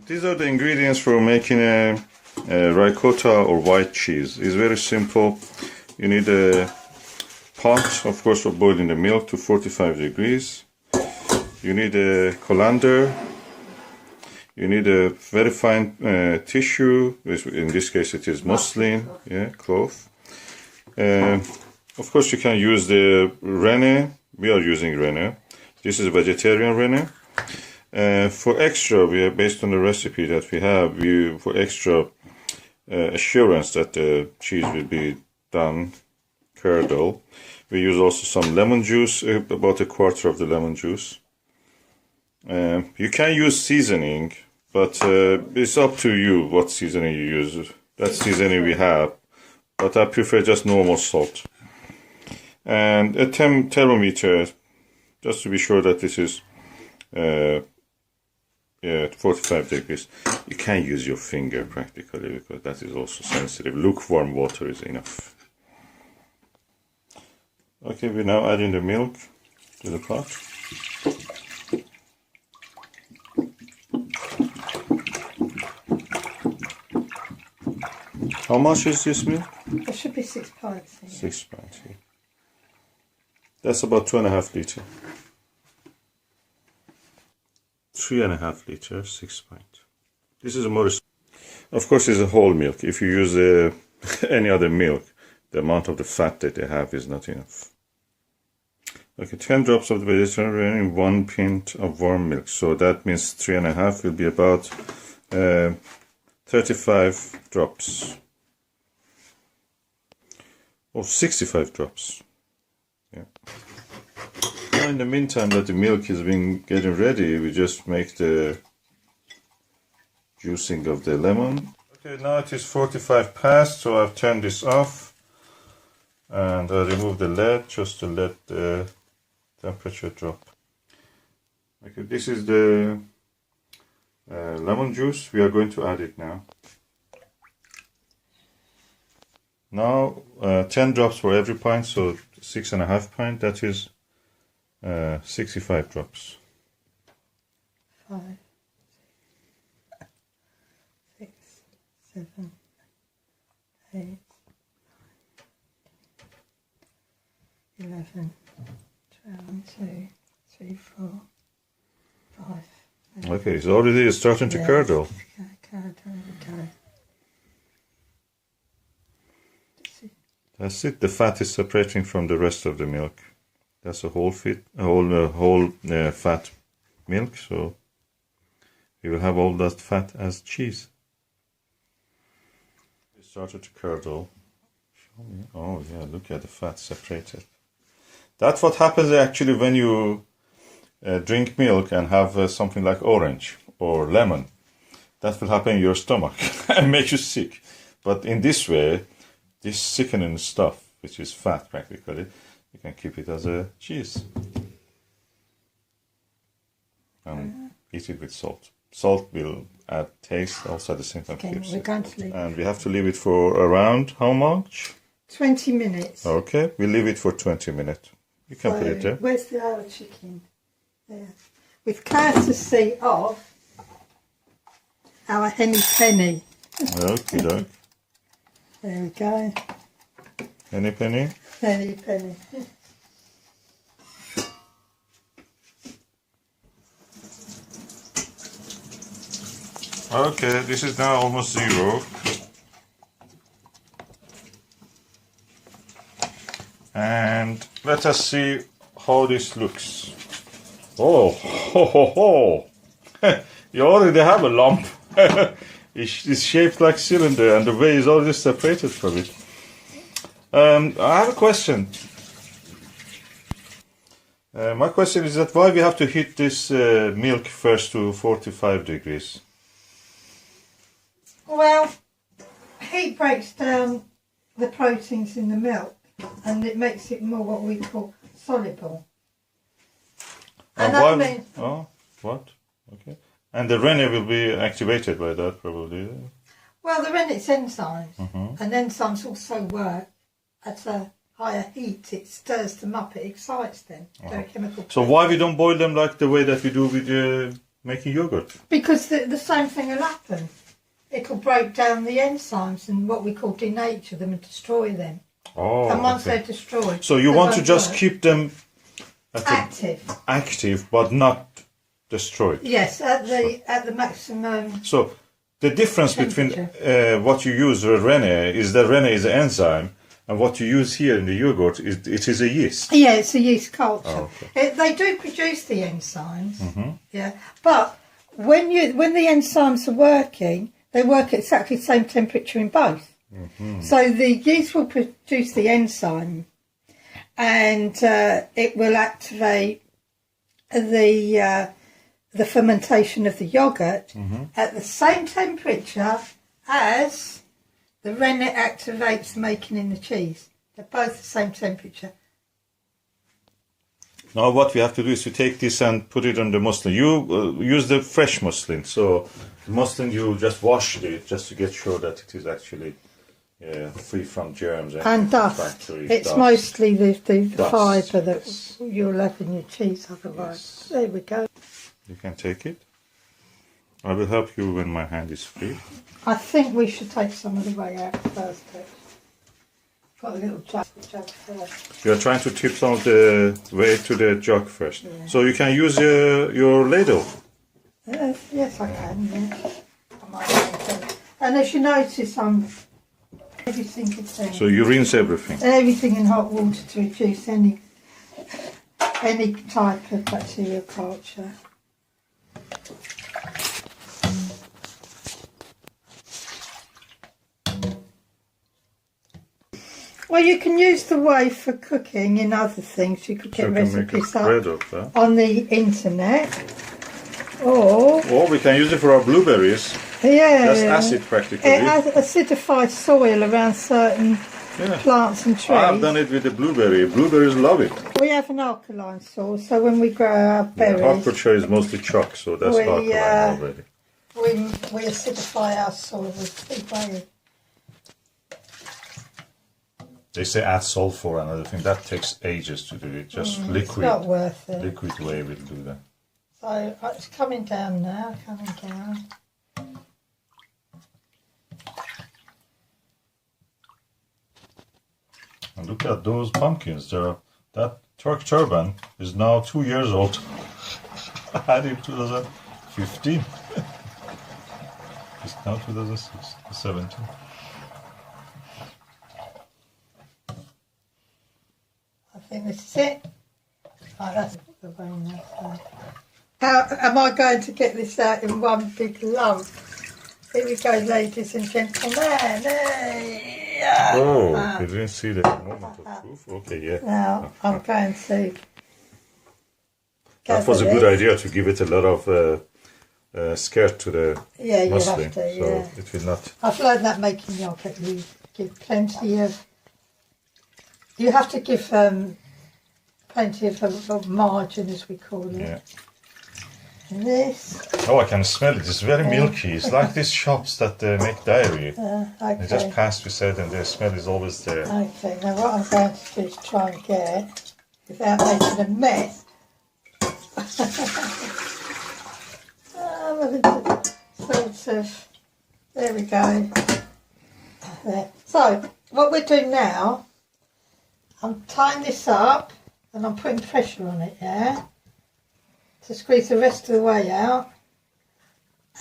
These are the ingredients for making a ricotta or white cheese. It's very simple. You need a pot, of course, for boiling the milk to 45 degrees. You need a colander. You need a very fine tissue, which in this case it is muslin, cloth. Of course, you can use the renne. We are using renne. This is vegetarian renne. For extra, we are based on the recipe that we have. For extra assurance that the cheese will be done curdle, we use also some lemon juice, about a quarter of the lemon juice. You can use seasoning, but it's up to you what seasoning you use. That seasoning we have, but I prefer just normal salt. And a thermometer, just to be sure that this is 45 degrees. You can use your finger practically, because that is also sensitive. Lukewarm water is enough. Okay, we're now adding the milk to the pot. How much is this milk? It should be 6 pints. 6 pints, yeah. That's about 2.5 liters. 3.5 liters, 6 pints. This is a more. Of course, it's a whole milk. If you use any other milk, the amount of the fat that they have is not enough. Okay, 10 drops of the vegetarian in 1 pint of warm milk. So that means 3.5 will be about 35 drops. Or 65 drops. Yeah. Now in the meantime that the milk is being getting ready, we just make the juicing of the lemon. Okay, now it is 45 past, so I've turned this off. And I remove the lid just to let the temperature drop. Okay, this is the lemon juice. We are going to add it now. Now 10 drops for every pint, so 6.5 pints. That is 65 drops. 5, 6, 7, 8, 11, 12, 1, 2, 3, 4, 5. Okay, it's already starting to curdle. That's it. The fat is separating from the rest of the milk. That's a whole fat milk, so we will have all that fat as cheese. It started to curdle. Oh yeah, look at the fat separated. That's what happens actually when you drink milk and have something like orange or lemon. That will happen in your stomach and make you sick. But in this way, this sickening stuff, which is fat practically, you can keep it as a cheese. And eat it with salt. Salt will add taste, also at the same time keeps it. And we have to leave it for around how much? 20 minutes. Okay, we leave it for 20 minutes. You can put it there. Where's the other chicken? There. With courtesy of our henny penny. Okay, doke. There we go. Henny penny? Henny penny. Okay, this is now almost 0. And let us see how this looks. Oh, ho, ho, ho. You already have a lump. It's shaped like cylinder, and the whey is already separated from it. I have a question. My question is that why we have to heat this milk first to 45 degrees? Well, heat breaks down the proteins in the milk, and it makes it more what we call soluble. And why? Oh, what? Okay. And the renne will be activated by that, probably. Well, the rennet enzymes, and enzymes also work at a higher heat. It stirs them up, it excites them. They're chemical. So why we don't boil them like the way that we do with making yogurt? Because the same thing will happen. It'll break down the enzymes and what we call denature them and destroy them. Oh, And once okay. they're destroyed... So you they want to won't just work. keep them Active. active, but not destroyed. Yes, at the maximum... So the difference between what you use Rene is that Rene is an enzyme, and what you use here in the yogurt is it is a yeast. Yeah, it's a yeast culture. Oh, okay. They do produce the enzymes. Mm-hmm. Yeah, but when the enzymes are working, they work at exactly the same temperature in both. Mm-hmm. So the yeast will produce the enzyme, and it will activate the fermentation of the yogurt at the same temperature as the rennet activates making in the cheese. They're both the same temperature. Now what we have to do is to take this and put it on the muslin. You use the fresh muslin. So the muslin, you just wash it just to get sure that it is actually free from germs And dust. bacteria, It's dust. mostly the Dust, fibre that yes. you'll have in your cheese otherwise. There we go. You can take it. I will help you when my hand is free. I think we should take some of the way out first. Got a little jug first. You are trying to tip some of the way to the jug first. Yeah. So you can use your ladle. Yes, I can. Yeah. I might take it. And as you notice, I'm every single thing. So you rinse everything. Everything in hot water to reduce any type of bacterial culture. Well, you can use the whey for cooking in other things. You could So get you can make recipes a bread of that. on the internet. Or, Or we can use it for our blueberries. yeah, That's acid practically. it acidifies soil around certain plants and trees. I've done it with the blueberry. Blueberries love it. We have an alkaline soil, so when we grow our berries, Hertfordshire is mostly chalk, so that's We, alkaline already. we acidify our soil with big whey. They say add sulfur and other thing. That takes ages to do it. Just It's liquid. not worth it. Liquid whey will do that. So it's coming down now, coming down. And look at those pumpkins. That Turk turban is now 2 years old. I had it in 2015. It's now 2017. I think this is it. Oh, that's the very nice one. How am I going to get this out in one big lump? Here we go, ladies and gentlemen. Hey, yeah. Oh, you didn't see the moment of truth? Okay, yeah. Now I'm going to. That was a gather good this. idea to give it a lot of skirt to the Yeah, you muslin. have to. So Yeah. it will not. I've learned that making yogurt, you give plenty of. You have to give plenty of margin, as we call it. Yeah. And this. Oh, I can smell it. It's very milky. It's like these shops that make dairy. They just Okay. pass beside and the smell is always there. Okay. Now what I'm going to do is try and get, without making a mess. Sort of. There we go. There. So what we're doing now, I'm tying this up and I'm putting pressure on it, yeah, to squeeze the rest of the way out,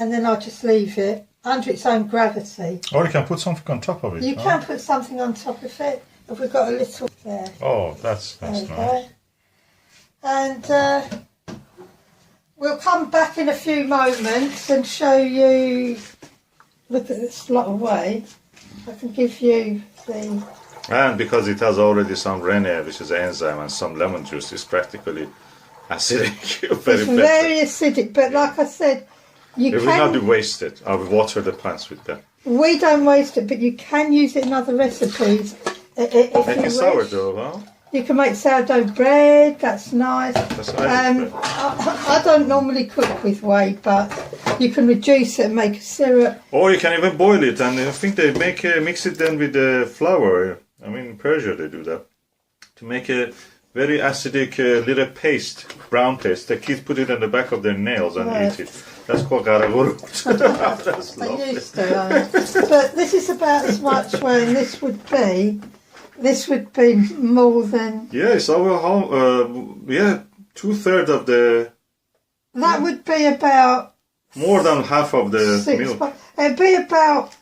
and then I'll just leave it under its own gravity. Or you can put something on top of it. You huh? can put something on top of it if we've got a little there. Oh, that's There nice. we go. And we'll come back in a few moments and show you. Look at this lot of whey. I can give you the. And because it has already some Rene, which is an enzyme, and some lemon juice, it's practically acidic. It's very acidic, but like I said, you It will not be can. wasted. I will water the plants with that. We don't waste it, but you can use it in other recipes. If Making you sourdough, wish. huh? You can make sourdough bread. That's nice. That's Irish bread. I don't normally cook with whey, but you can reduce it and make a syrup. Or you can even boil it, and I think they mix it then with the flour. I mean, in Persia they do that to make a very acidic little paste, brown paste. The kids put it on the back of their nails and eat it. That's called garagurut. That's I lovely. used to. But this is about as much weighing this would be. This would be more than... Yes, our home, yeah, 2/3 of the... That would be about... More than half of the milk. It'd be about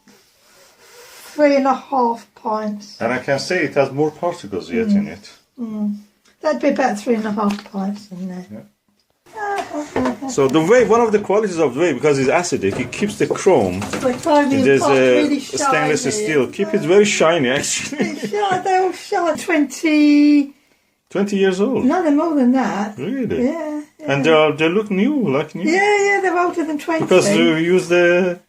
3.5 pints. And I can say it has more particles yet in it. That'd be about 3.5 pints in there. Yeah. So the whey, one of the qualities of the whey, because it's acidic, it keeps the chrome. There's really stainless steel. Keep it very shiny, actually. They're all shiny. 20 years old. No, they're more than that. Really? Yeah. And they look new, like new. Yeah, they're older than 20. Because we use the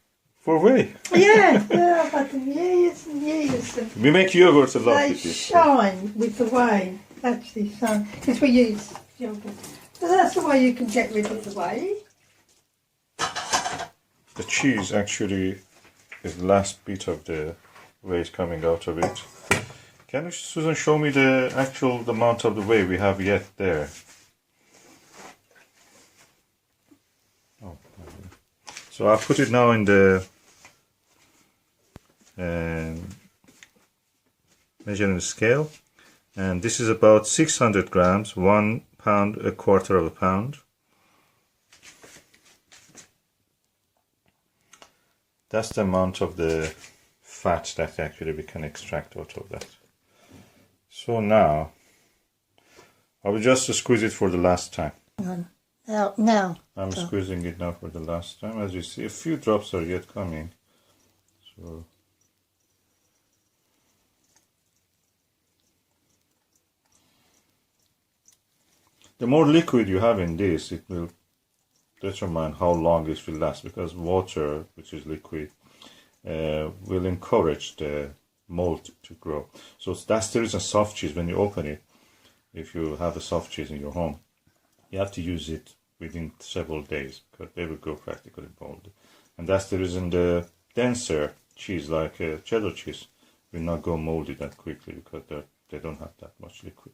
for whey. Yeah, I've had them years and years. And we make yogurt a lot. they shine with the whey. Actually, shine because we use yogurt. So that's the way you can get rid of the whey. The cheese actually is the last bit of the whey coming out of it. Can you, Susan, show me the actual amount of the whey we have yet there? Oh, so I'll put it now in the measuring scale, and this is about 600 grams, 1 pound, 1/4 of a pound. That's the amount of the fat that actually we can extract out of that. So now, I will just squeeze it for the last time. Now. I'm squeezing it now for the last time. As you see, a few drops are yet coming. So the more liquid you have in this, it will determine how long it will last, because water, which is liquid, will encourage the mold to grow. So that's the reason soft cheese, when you open it, if you have a soft cheese in your home, you have to use it within several days, because they will go practically moldy. And that's the reason the denser cheese, like cheddar cheese, will not go moldy that quickly, because they don't have that much liquid.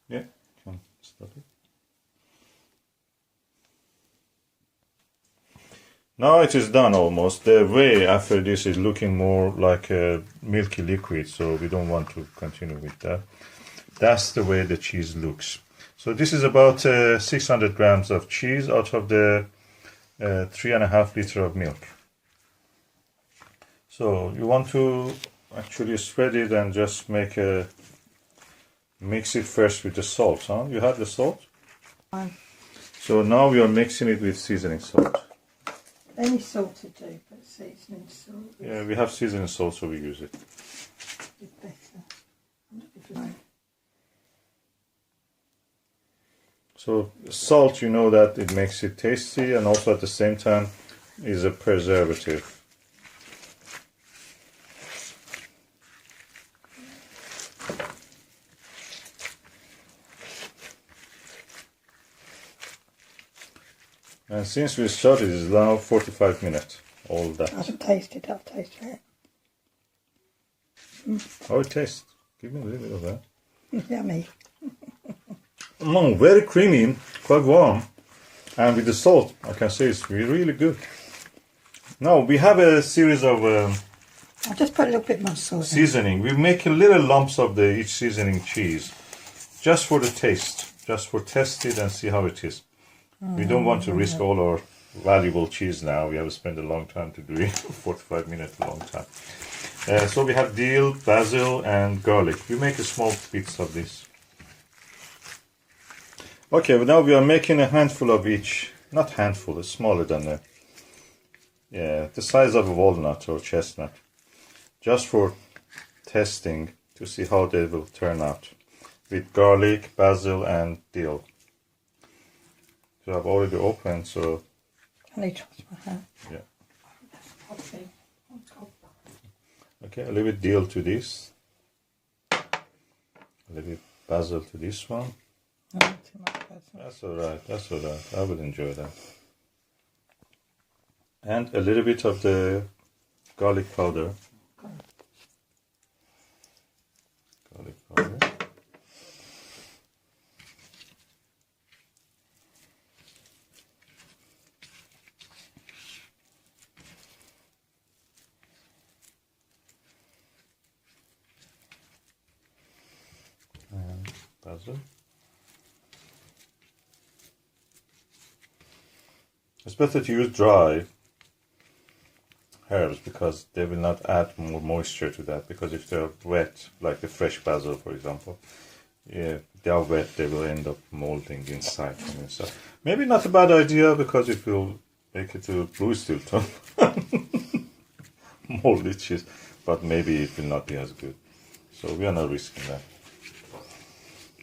Yeah, can stop it. Now it is done almost. The whey after this is looking more like a milky liquid, so we don't want to continue with that. That's the way the cheese looks. So this is about 600 grams of cheese out of the 3.5 liters of milk. So you want to actually spread it and just make a mix it first with the salt, huh? You have the salt? So now we are mixing it with seasoning salt. Any salt to do, but seasoning salt. Yeah, we have seasoning salt, so we use it. It's better. So salt, you know that it makes it tasty, and also at the same time is a preservative. And since we started, it's now 45 minutes, all that. I haven't tasted it, I'll taste it. How it tastes? Give me a little bit of that. Yummy. Very creamy, quite warm. And with the salt, I can say it's really good. Now, we have a series of I'll just put a little bit more salt in. seasoning. We make little lumps of each seasoning cheese, just for the taste, just for test it and see how it is. We don't want to risk all our valuable cheese now. We have spent a long time to do it, 45 minutes, a long time. So we have dill, basil, and garlic. We make a small bits of this. Okay, but now we are making a handful of each. Not handful, it's smaller than the size of a walnut or chestnut. Just for testing to see how they will turn out. With garlic, basil, and dill. So I've already opened, so... I need to wash my hand. Yeah. Okay, a little bit dill to this. A little bit basil to this one. Not too much basil. That's alright, that's alright. I will enjoy that. And a little bit of the garlic powder. basil. It's better to use dry herbs because they will not add more moisture to that, because if they're wet, like the fresh basil for example, yeah, they are wet, they will end up molding inside from inside. Maybe not a bad idea because it will make it a blue Stilton moldy cheese, but maybe it will not be as good. So we are not risking that.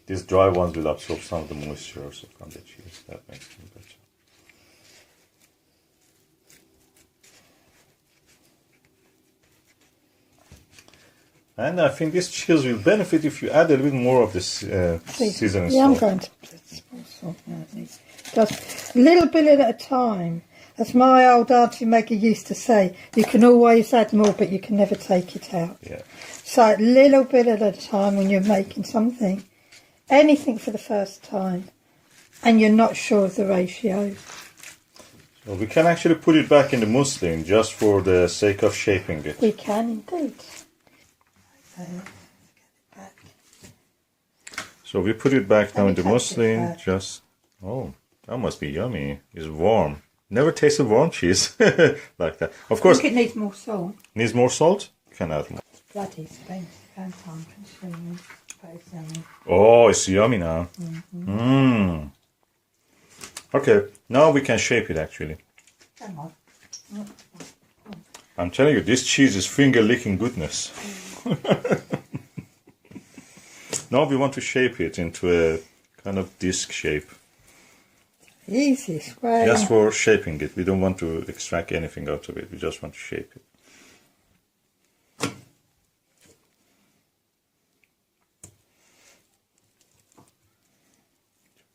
These dry ones will absorb some of the moisture also from the cheese. That makes them better. And I think this cheese will benefit if you add a little more of this seasoning Yeah, I'm salt. going to put small salt now. Just a little bit at a time. As my old auntie Maggie used to say, you can always add more, but you can never take it out. Yeah. So a little bit at a time when you're making something, anything for the first time, and you're not sure of the ratio. So we can actually put it back in the muslin just for the sake of shaping it. We can indeed. So we put it back now in the touch it muslin. first. Just, oh, that must be yummy. It's warm. Never tasted warm cheese like that. Of I course, think it needs more salt. needs more salt. Can add more. It's bloody expensive and time consuming, but it's yummy. Oh, it's yummy now. Mmm. Okay, now we can shape it actually. Come on. I'm telling you, this cheese is finger-licking goodness. Now we want to shape it into a kind of disc shape. Easiest way. Just for shaping it. We don't want to extract anything out of it. We just want to shape it.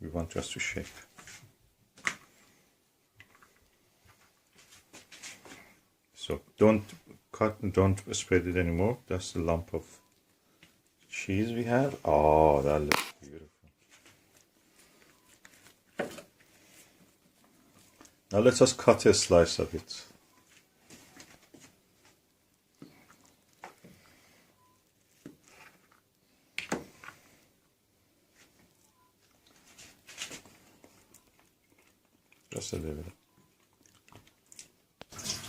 We want just to shape. So don't cut and don't spread it anymore. That's the lump of cheese we have. Oh, that looks beautiful. Now let us cut a slice of it. Just a little bit.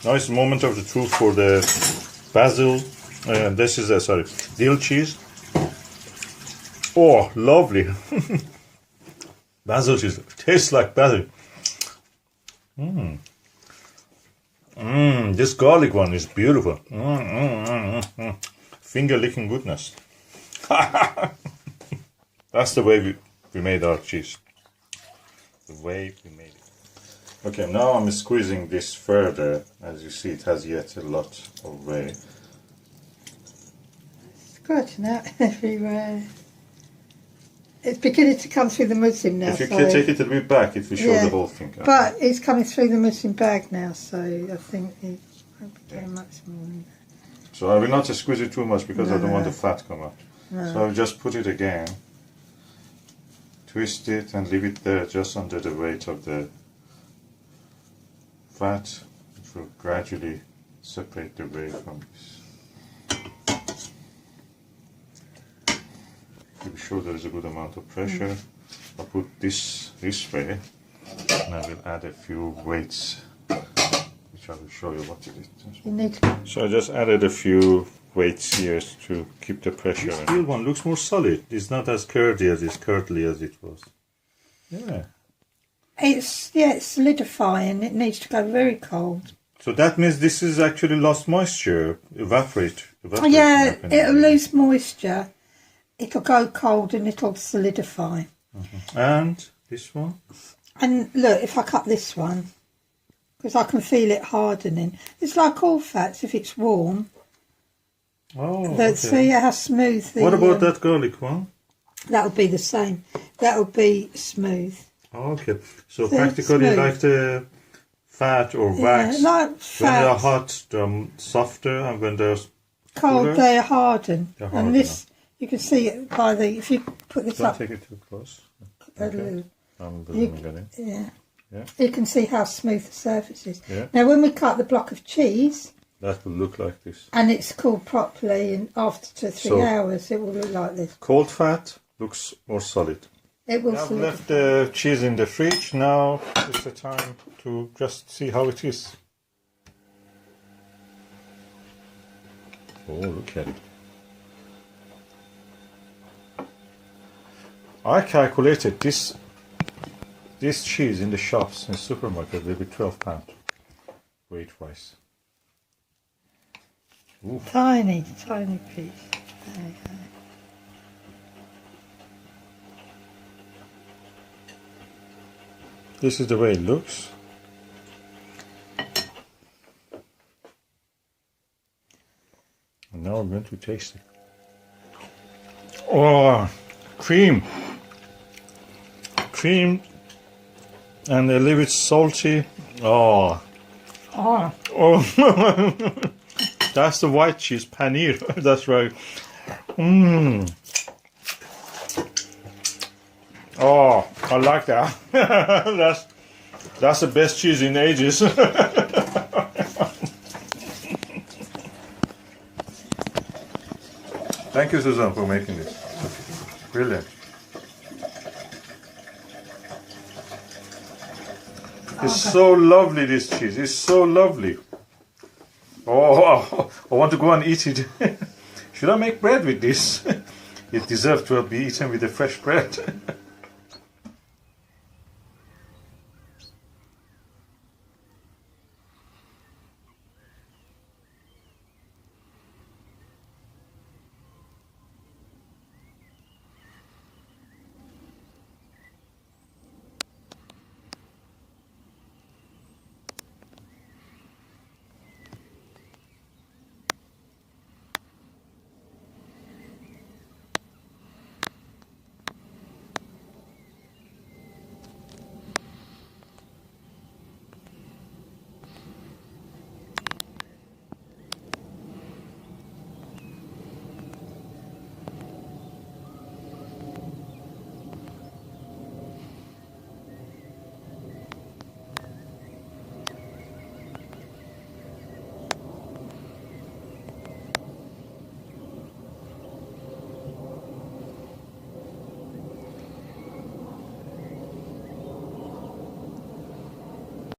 Now it's the moment of the truth for the basil. This is dill cheese. Oh, lovely! Basil cheese tastes like basil. This garlic one is beautiful. Finger licking goodness. That's the way we made our cheese. The way we made it. Okay, now I'm squeezing this further. As you see, it has yet a lot of way. Squirting out everywhere. It's beginning to come through the muslin now. If you can take it a bit back, it will show the whole thing. But it's coming through the muslin bag now, so I think it won't be doing much more than that. So I will not squeeze it too much because I don't want the fat to come out. No. So I'll just put it again, twist it and leave it there just under the weight of the fat. It will gradually separate the whey from this. To be sure there is a good amount of pressure, I'll put this way and I will add a few weights, which I will show you what it is. You need to... So I just added a few weights here to keep the pressure. This steel one looks more solid. It's not as curdly as it was. Yeah. It's solidifying. It needs to go very cold. So that means this is actually lost moisture, evaporate. Yeah, it'll lose moisture. It'll go cold and it'll solidify. And this one? And look, if I cut this one, because I can feel it hardening. It's like all fats, if it's warm. Oh, okay. See how smooth the... What about that garlic one? That'll be the same. That'll be smooth. Okay, so They're practically smooth. like the fat or wax, like when fat. they're hot, they're softer, and when they're Cold, cooler, they're hardened. They're harder And this, you can see it by the... If you put this don't up... take it too close. a Okay. little, I'm you, zooming it in. yeah. Yeah. You can see how smooth the surface is. Yeah. Now, when we cut the block of cheese, That will look like this. and it's cooled properly, and after 2 or 3 So- hours, it will look like this. Cold fat, looks more solid. It will I've solidify. left the cheese in the fridge. Now it's the time to just see how it is. Oh, look at it. I calculated this cheese in the shops, in the supermarket, will be £12 weight-wise. Ooh. Tiny, tiny piece. There you go. This is the way it looks. And now I'm going to taste it. Oh, cream. Cream and a little bit salty. Oh. Oh, Oh. That's the white cheese, paneer. That's right. Mmm. Oh, I like that. That's the best cheese in ages. Thank you, Susan, for making this. Brilliant. It's so lovely, this cheese. It's so lovely. Oh, I want to go and eat it. Should I make bread with this? It deserves to be eaten with the fresh bread.